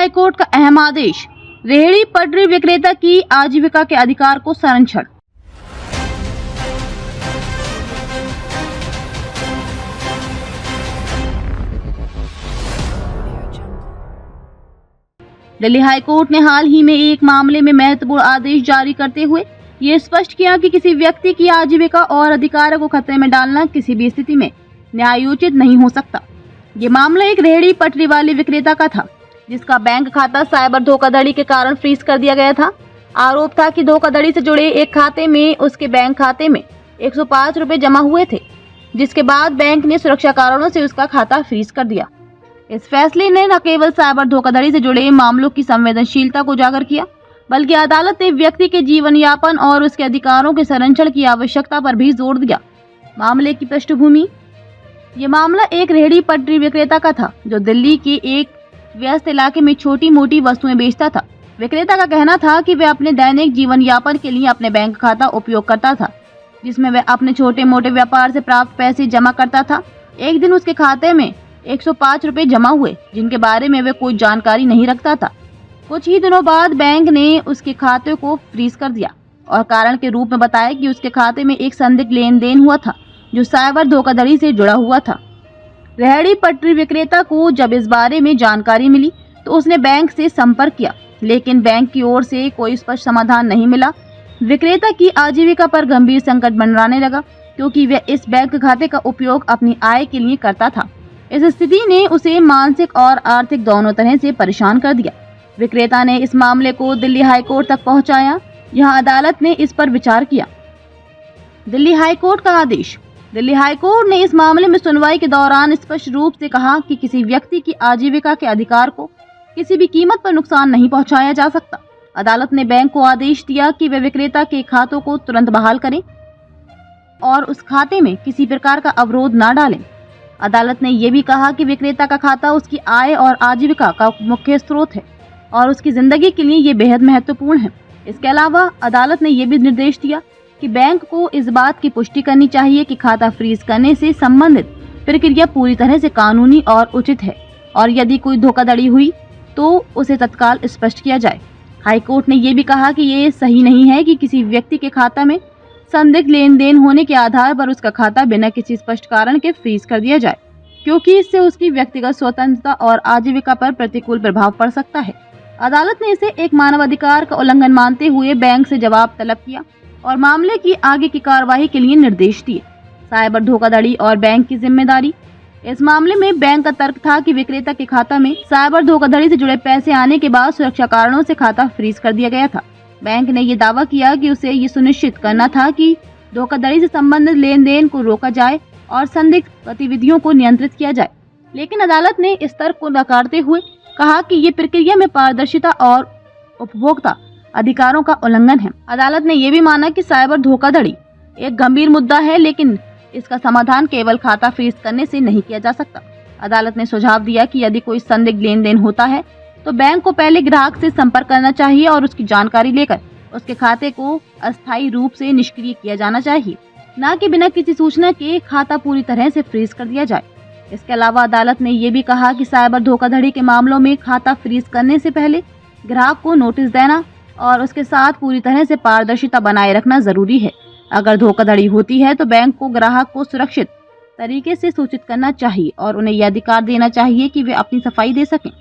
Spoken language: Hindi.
हाईकोर्ट का अहम आदेश, रेहड़ी पटरी विक्रेता की आजीविका के अधिकार को संरक्षण। दिल्ली हाईकोर्ट ने हाल ही में एक मामले में महत्वपूर्ण आदेश जारी करते हुए ये स्पष्ट किया कि किसी व्यक्ति की आजीविका और अधिकारों को खतरे में डालना किसी भी स्थिति में न्यायोचित नहीं हो सकता। ये मामला एक रेहड़ी पटरी वाले विक्रेता का था, जिसका बैंक खाता साइबर धोखाधड़ी के कारण फ्रीज कर दिया गया था। आरोप था कि धोखाधड़ी से जुड़े एक खाते में उसके बैंक खाते में 105 रुपए जमा हुए थे, जिसके बाद बैंक ने सुरक्षा कारणों से उसका खाता फ्रीज कर दिया। इस फैसले ने न केवल साइबर धोखाधड़ी से जुड़े मामलों की संवेदनशीलता को उजागर किया, बल्कि अदालत ने व्यक्ति के जीवन यापन और उसके अधिकारों के संरक्षण की आवश्यकता पर भी जोर दिया। मामले की पृष्ठभूमि, ये मामला एक रेहड़ी पटरी विक्रेता का था, जो दिल्ली के एक व्यस्त इलाके में छोटी मोटी वस्तुएं बेचता था। विक्रेता का कहना था कि वह अपने दैनिक जीवन यापन के लिए अपने बैंक खाता उपयोग करता था, जिसमें वह अपने छोटे मोटे व्यापार से प्राप्त पैसे जमा करता था। एक दिन उसके खाते में 105 रुपए जमा हुए, जिनके बारे में वह कोई जानकारी नहीं रखता था। कुछ ही दिनों बाद बैंक ने उसके खाते को फ्रीज कर दिया और कारण के रूप में बताया कि उसके खाते में एक संदिग्ध लेन देन हुआ था, जो साइबर धोखाधड़ी से जुड़ा हुआ था। रेहड़ी पटरी विक्रेता को जब इस बारे में जानकारी मिली तो उसने बैंक से संपर्क किया, लेकिन बैंक की ओर से कोई स्पष्ट समाधान नहीं मिला। विक्रेता की आजीविका पर गंभीर संकट मंडराने लगा, क्योंकि वह इस बैंक खाते का उपयोग अपनी आय के लिए करता था। इस स्थिति ने उसे मानसिक और आर्थिक दोनों तरह से परेशान कर दिया। विक्रेता ने इस मामले को दिल्ली हाईकोर्ट तक पहुंचाया, जहां अदालत ने इस पर विचार किया। दिल्ली हाईकोर्ट का आदेश, दिल्ली हाईकोर्ट ने इस मामले में सुनवाई के दौरान स्पष्ट रूप से कहा कि किसी व्यक्ति की आजीविका के अधिकार को किसी भी कीमत पर नुकसान नहीं पहुंचाया जा सकता। अदालत ने बैंक को आदेश दिया कि वे विक्रेता के खातों को तुरंत बहाल करें और उस खाते में किसी प्रकार का अवरोध न डालें। अदालत ने यह भी कहा कि विक्रेता का खाता उसकी आय और आजीविका का मुख्य स्रोत है और उसकी जिंदगी के लिए ये बेहद महत्वपूर्ण है। इसके अलावा अदालत ने यह भी निर्देश दिया कि बैंक को इस बात की पुष्टि करनी चाहिए कि खाता फ्रीज करने से संबंधित प्रक्रिया पूरी तरह से कानूनी और उचित है, और यदि कोई धोखाधड़ी हुई तो उसे तत्काल स्पष्ट किया जाए। हाईकोर्ट ने यह भी कहा कि ये सही नहीं है कि किसी व्यक्ति के खाता में संदिग्ध लेन देन होने के आधार पर उसका खाता बिना किसी स्पष्ट कारण के फ्रीज कर दिया जाए, क्योंकि इससे उसकी व्यक्तिगत स्वतंत्रता और आजीविका पर प्रतिकूल प्रभाव पड़ सकता है। अदालत ने इसे एक मानवाधिकार का उल्लंघन मानते हुए बैंक से जवाब तलब किया और मामले की आगे की कार्रवाई के लिए निर्देश दिए। साइबर धोखाधड़ी और बैंक की जिम्मेदारी, इस मामले में बैंक का तर्क था कि विक्रेता के खाता में साइबर धोखाधड़ी से जुड़े पैसे आने के बाद सुरक्षा कारणों से खाता फ्रीज कर दिया गया था। बैंक ने यह दावा किया कि उसे ये सुनिश्चित करना था कि धोखाधड़ी से संबंधित लेन देन को रोका जाए और संदिग्ध गतिविधियों को नियंत्रित किया जाए, लेकिन अदालत ने इस तर्क को नकारते हुए कहा कि ये प्रक्रिया में पारदर्शिता और उपभोक्ता अधिकारों का उल्लंघन है। अदालत ने यह भी माना कि साइबर धोखाधड़ी एक गंभीर मुद्दा है, लेकिन इसका समाधान केवल खाता फ्रीज करने से नहीं किया जा सकता। अदालत ने सुझाव दिया कि यदि कोई संदिग्ध लेन देन होता है तो बैंक को पहले ग्राहक से संपर्क करना चाहिए और उसकी जानकारी लेकर उसके खाते को अस्थायी रूप से निष्क्रिय किया जाना चाहिए, न कि बिना किसी सूचना के खाता पूरी तरह से फ्रीज कर दिया जाए। इसके अलावा अदालत ने यह भी कहा कि साइबर धोखाधड़ी के मामलों में खाता फ्रीज करने से पहले ग्राहक को नोटिस देना और उसके साथ पूरी तरह से पारदर्शिता बनाए रखना जरूरी है। अगर धोखाधड़ी होती है तो बैंक को ग्राहक को सुरक्षित तरीके से सूचित करना चाहिए और उन्हें यह अधिकार देना चाहिए कि वे अपनी सफाई दे सकें।